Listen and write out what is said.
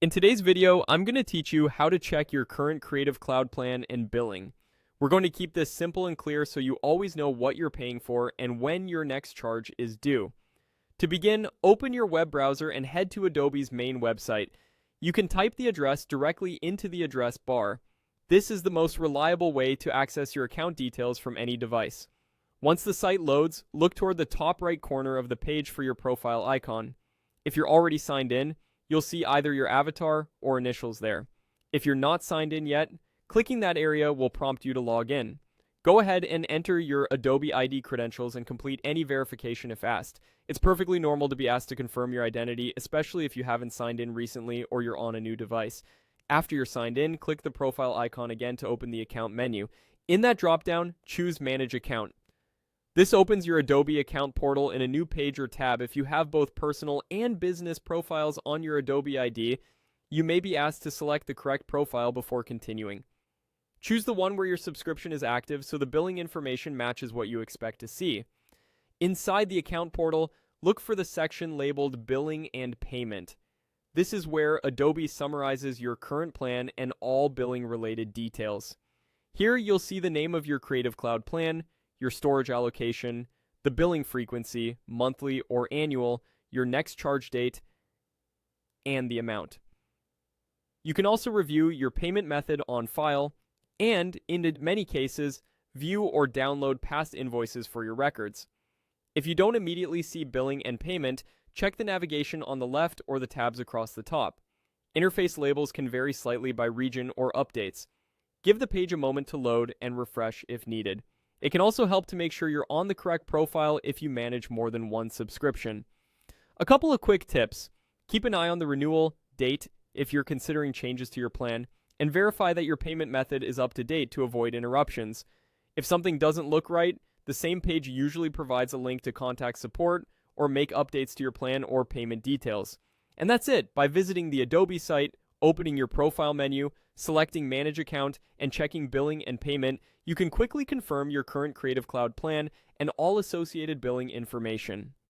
In today's video, I'm going to teach you how to check your current Creative Cloud plan and billing. We're going to keep this simple and clear so you always know what you're paying for and when your next charge is due. To begin, open your web browser and head to Adobe's main website. You can type the address directly into the address bar. This is the most reliable way to access your account details from any device. Once the site loads, look toward the top right corner of the page for your profile icon. If you're already signed in, you'll see either your avatar or initials there. If you're not signed in yet, clicking that area will prompt you to log in. Go ahead and enter your Adobe ID credentials and complete any verification if asked. It's perfectly normal to be asked to confirm your identity, especially if you haven't signed in recently or you're on a new device. After you're signed in, click the profile icon again to open the account menu. In that dropdown, choose Manage Account. This opens your Adobe account portal in a new page or tab. If you have both personal and business profiles on your Adobe ID, you may be asked to select the correct profile before continuing. Choose the one where your subscription is active so the billing information matches what you expect to see. Inside the account portal, look for the section labeled Billing and Payment. This is where Adobe summarizes your current plan and all billing-related details. Here you'll see the name of your Creative Cloud plan, your storage allocation, the billing frequency, monthly or annual, your next charge date, and the amount. You can also review your payment method on file, and, in many cases, view or download past invoices for your records. If you don't immediately see billing and payment, check the navigation on the left or the tabs across the top. Interface labels can vary slightly by region or updates. Give the page a moment to load and refresh if needed. It can also help to make sure you're on the correct profile if you manage more than one subscription. A couple of quick tips. Keep an eye on the renewal date if you're considering changes to your plan, and verify that your payment method is up to date to avoid interruptions. If something doesn't look right, the same page usually provides a link to contact support or make updates to your plan or payment details. And that's it. By visiting the Adobe site, opening your profile menu, selecting Manage Account, and checking billing and payment, you can quickly confirm your current Creative Cloud plan and all associated billing information.